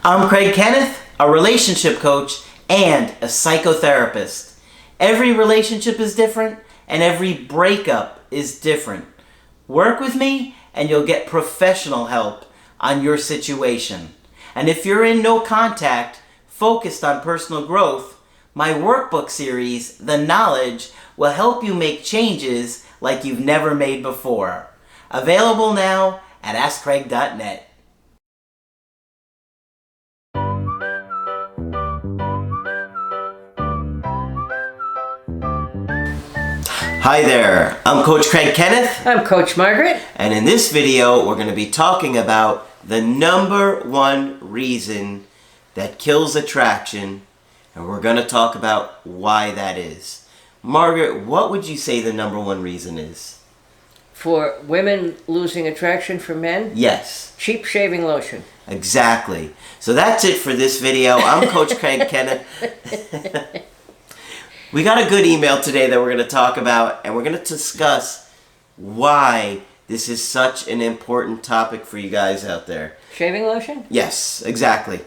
I'm Craig Kenneth, a relationship coach and a psychotherapist. Every relationship is different and every breakup is different. Work with me and you'll get professional help on your situation. And if you're in no contact, focused on personal growth, my workbook series, The Knowledge, will help you make changes like you've never made before. Available now at AskCraig.net. Hi there, I'm Coach Craig Kenneth. I'm Coach Margaret. And in this video, we're going to be talking about the number one reason that kills attraction, and we're going to talk about why that is. Margaret, what would you say the number one reason is? For women losing attraction for men? Yes. Cheap shaving lotion. Exactly. So that's it for this video. I'm Coach Craig Kenneth. We got a good email today that we're going to talk about, and we're going to discuss why this is such an important topic for you guys out there. Shaving lotion? Yes, exactly.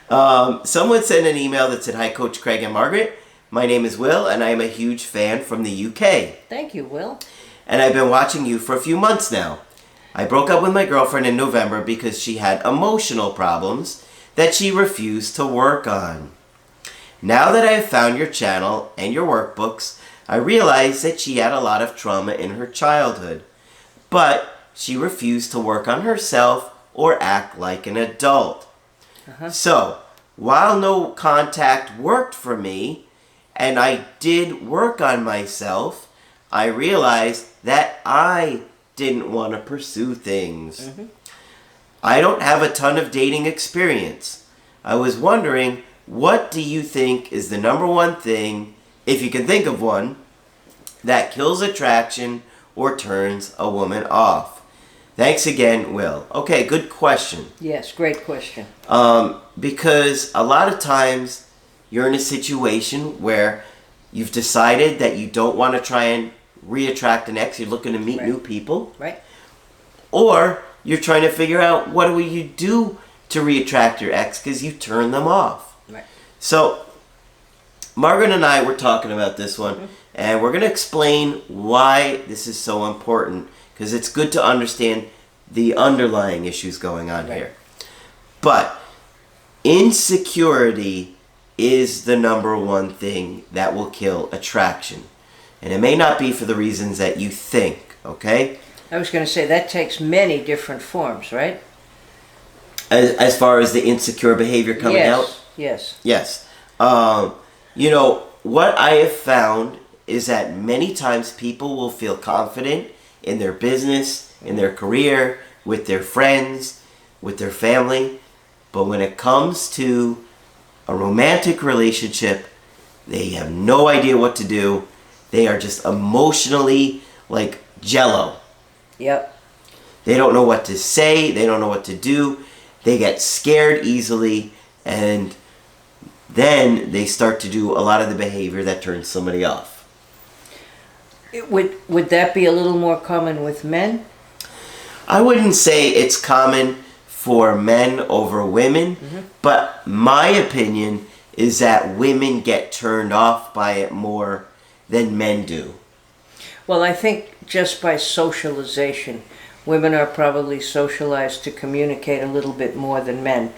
Someone sent an email that said, "Hi, Coach Craig and Margaret. My name is Will, and I am a huge fan from the UK. Thank you, Will. And I've been watching you for a few months now. I broke up with my girlfriend in November because she had emotional problems that she refused to work on. Now that I have found your channel and your workbooks, I realize that she had a lot of trauma in her childhood, but she refused to work on herself or act like an adult. So, while no contact worked for me, and I did work on myself, I realized that I didn't want to pursue things. I don't have a ton of dating experience. I was wondering, what do you think is the number one thing, if you can think of one, that kills attraction or turns a woman off? Thanks again, Will." Okay, good question. Yes, great question. Because a lot of times you're in a situation where you've decided that you don't want to try and re-attract an ex, you're looking to meet new people. Right. Or you're trying to figure out what will you do to re-attract your ex because you turn them off. Right. So, Margaret and I were talking about this one, and we're going to explain why this is so important, because it's good to understand the underlying issues going on here. But insecurity is the number one thing that will kill attraction. And it may not be for the reasons that you think, okay? I was going to say, that takes many different forms, right? As far as the insecure behavior coming out? Yes. Yes. You know, what I have found is that many times people will feel confident in their business, in their career, with their friends, with their family. But when it comes to a romantic relationship, they have no idea what to do. They are just emotionally like jello. Yep. They don't know what to say. They don't know what to do. They get scared easily, and then they start to do a lot of the behavior that turns somebody off. Would that be a little more common with men? I wouldn't say it's common for men over women, but my opinion is that women get turned off by it more than men do. Well, I think just by socialization, women are probably socialized to communicate a little bit more than men,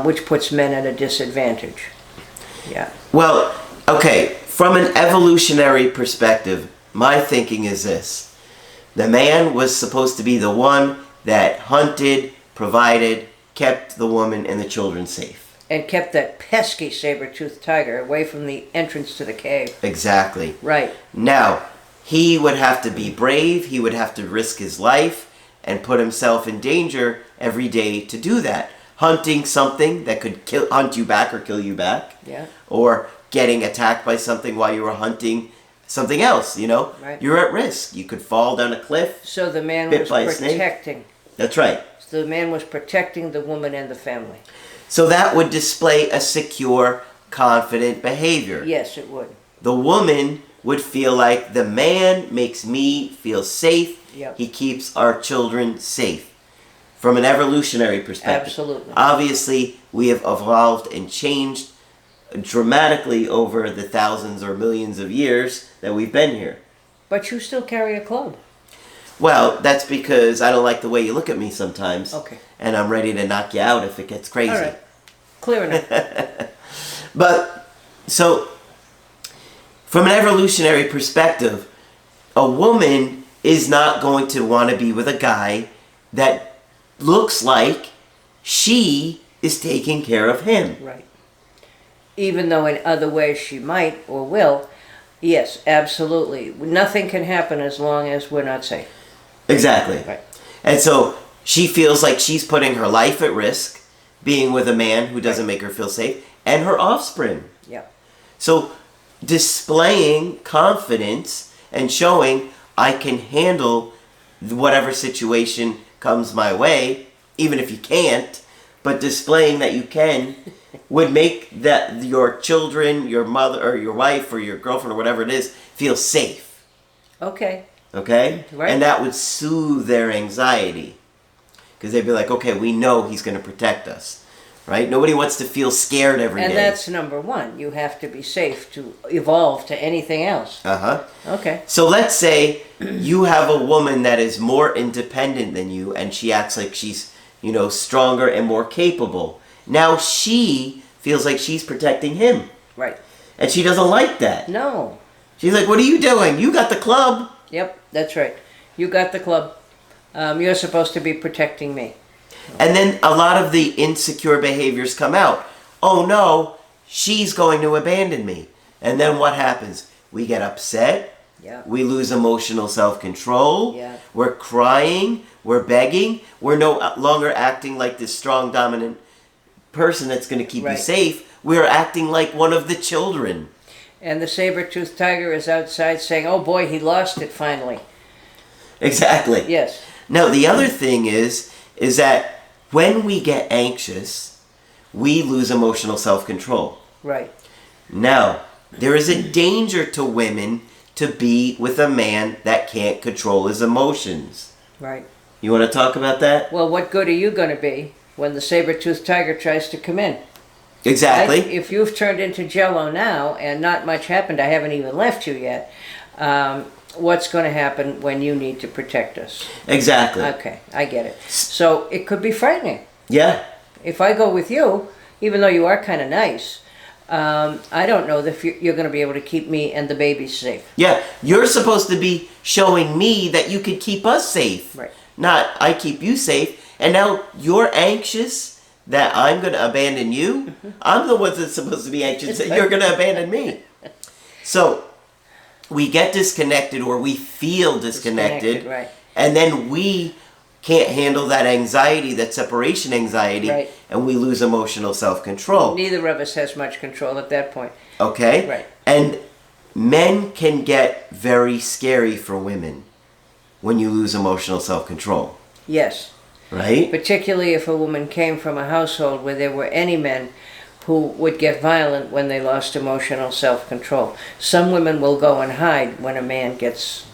which puts men at a disadvantage. Yeah. Well, okay, from an evolutionary perspective, my thinking is this. The man was supposed to be the one that hunted, provided, kept the woman and the children safe. And kept that pesky saber-toothed tiger away from the entrance to the cave. Exactly. Right. Now, he would have to be brave, he would have to risk his life and put himself in danger every day to do that. Hunting something that could hunt you back or kill you back. Yeah. Or getting attacked by something while you were hunting something else, you know? Right. You're at risk. You could fall down a cliff. So the man bit was by a snake. protecting. That's right. So the man was protecting the woman and the family. So that would display a secure, confident behavior. Yes, it would. The woman would feel like the man makes me feel safe. Yep. He keeps our children safe. from an evolutionary perspective. Absolutely. Obviously, we have evolved and changed dramatically over the thousands or millions of years that we've been here. But you still carry a club. Well, that's because I don't like the way you look at me sometimes. Okay. And I'm ready to knock you out if it gets crazy. All right. Clear enough. But, so, from an evolutionary perspective, a woman is not going to want to be with a guy that looks like she is taking care of him. Right. Even though in other ways she might or will, yes, absolutely. Nothing can happen as long as we're not safe. Exactly. Right. And so she feels like she's putting her life at risk being with a man who doesn't make her feel safe, and her offspring. Yeah. So displaying confidence and showing I can handle whatever situation comes my way, even if you can't, but displaying that you can would make that your children, your mother, or your wife, or your girlfriend, or whatever it is, feel safe. Okay. Okay? Right. And that would soothe their anxiety. Because they'd be like, okay, we know he's going to protect us. Right? Nobody wants to feel scared every day. And that's number one. You have to be safe to evolve to anything else. Uh-huh. Okay. So let's say you have a woman that is more independent than you, and she acts like she's, stronger and more capable. Now she feels like she's protecting him. Right. And she doesn't like that. No. She's like, what are you doing? You got the club. Yep, that's right. You got the club. You're supposed to be protecting me. And then a lot of the insecure behaviors come out. Oh no, she's going to abandon me. And then what happens? We get upset. Yeah. We lose emotional self-control. Yeah. We're crying. We're begging. We're no longer acting like this strong, dominant person that's going to keep you Right. safe. We're acting like one of the children. And the saber-toothed tiger is outside saying, oh boy, he lost it finally. Exactly. Yes. Now, the other thing is that when we get anxious, we lose emotional self-control. Right. Now, there is a danger to women to be with a man that can't control his emotions. Right. You want to talk about that? Well, what good are you going to be when the saber-toothed tiger tries to come in? Exactly. If you've turned into Jell-O now and not much happened, I haven't even left you yet, what's going to happen when you need to protect us? Exactly. Okay, I get it. So it could be frightening. Yeah. If I go with you, even though you are kind of nice, I don't know if you're going to be able to keep me and the baby safe. Yeah. You're supposed to be showing me that you can keep us safe. Right. Not I keep you safe. And now you're anxious that I'm going to abandon you. Mm-hmm. I'm the one that's supposed to be anxious that you're going to abandon me. So we get disconnected, or we feel disconnected. Right. And then we can't handle that anxiety, that separation anxiety, Right. and we lose emotional self-control. Neither of us has much control at that point. Okay? Right. And men can get very scary for women when you lose emotional self-control. Yes. Right? Particularly if a woman came from a household where there were any men who would get violent when they lost emotional self-control. Some women will go and hide when a man gets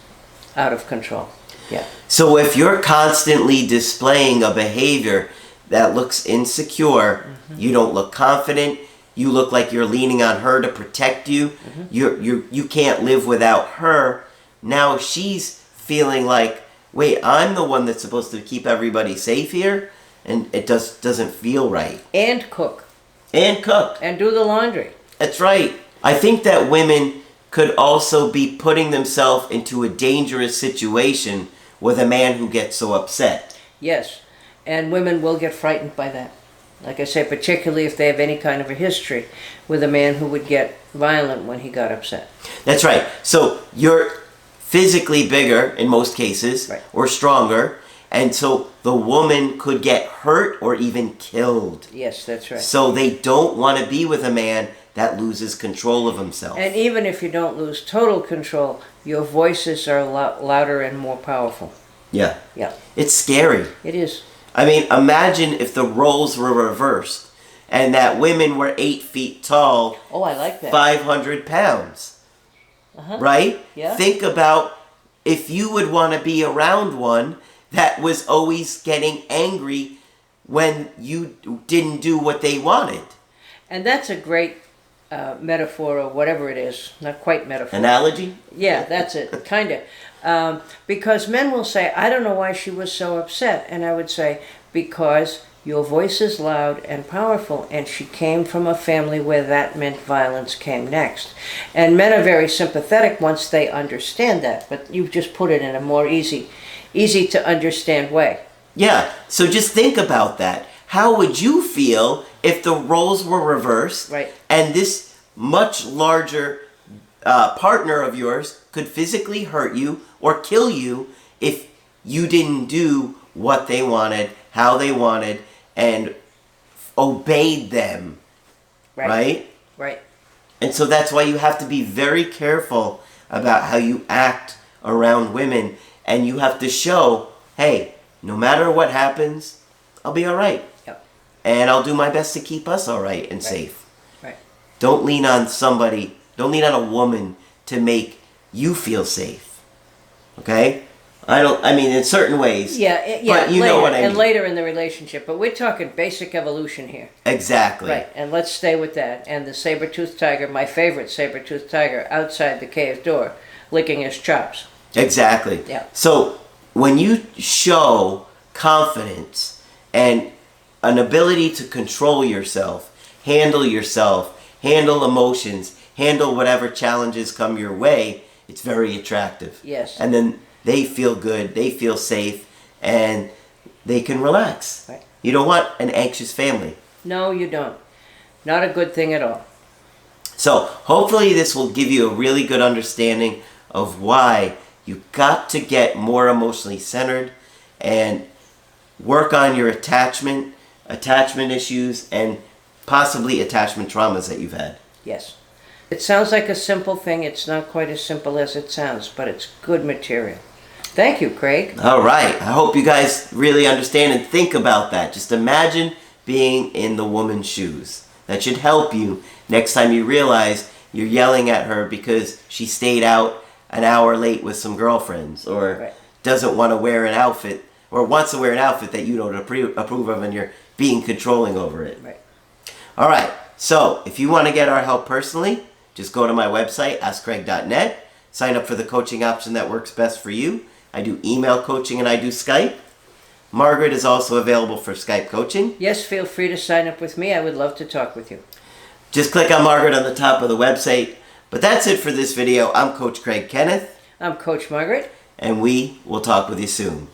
out of control. Yeah. So if you're constantly displaying a behavior that looks insecure, you don't look confident, you look like you're leaning on her to protect you, you can't live without her, now she's feeling like, wait, I'm the one that's supposed to keep everybody safe here, and it doesn't feel right. And cook. And cook. And do the laundry. That's right. I think that women could also be putting themselves into a dangerous situation with a man who gets so upset. Yes. And women will get frightened by that. Like I say, particularly if they have any kind of a history with a man who would get violent when he got upset. That's right. So you're physically bigger in most cases, Right. or stronger, and so the woman could get hurt or even killed. Yes, that's right. So they don't want to be with a man that loses control of himself. And even if you don't lose total control, your voices are louder and more powerful. Yeah. Yeah, It's scary. it is. I mean, imagine if the roles were reversed and that women were 8 feet tall, Oh, I like that. 500 pounds. Uh-huh. Right? Yeah. Think about if you would want to be around one that was always getting angry when you didn't do what they wanted. And that's a great metaphor, or whatever it is. Not quite metaphor. Analogy? Yeah, that's it, kind of. Because men will say, I don't know why she was so upset. And I would say, because your voice is loud and powerful, and she came from a family where that meant violence came next. And men are very sympathetic once they understand that, but you've just put it in a more easy to understand way. Yeah, so just think about that. How would you feel if the roles were reversed, right, and this much larger partner of yours could physically hurt you or kill you if you didn't do what they wanted, how they wanted, and obeyed them, right? Right. And so that's why you have to be very careful about how you act around women, and you have to show, hey, no matter what happens, I'll be all right. Yep. And I'll do my best to keep us all right and safe. Right. Don't lean on somebody, don't lean on a woman to make you feel safe. Okay? I mean, in certain ways. Yeah, but you later, know what I mean. And later in the relationship. But we're talking basic evolution here. Exactly. Right, and let's stay with that. And the saber-toothed tiger, my favorite saber-toothed tiger, outside the cave door, licking his chops. Exactly. Yeah. So when you show confidence and an ability to control yourself, handle emotions, handle whatever challenges come your way, it's very attractive. Yes. And then they feel good, they feel safe, and they can relax. Right. You don't want an anxious family. No, you don't. Not a good thing at all. So hopefully this will give you a really good understanding of why you got to get more emotionally centered and work on your attachment issues, and possibly attachment traumas that you've had. Yes. It sounds like a simple thing. It's not quite as simple as it sounds, but it's good material. Thank you, Craig. All right. I hope you guys really understand and think about that. Just imagine being in the woman's shoes. That should help you next time you realize you're yelling at her because she stayed out an hour late with some girlfriends, or Right. doesn't want to wear an outfit, or wants to wear an outfit that you don't approve of, and you're being controlling over it. Right. All right. So if you want to get our help personally, just go to my website, askcraig.net. Sign up for the coaching option that works best for you. I do email coaching and I do Skype. Margaret is also available for Skype coaching. Yes, feel free to sign up with me. I would love to talk with you. Just click on Margaret on the top of the website. But that's it for this video. I'm Coach Craig Kenneth. I'm Coach Margaret. And we will talk with you soon.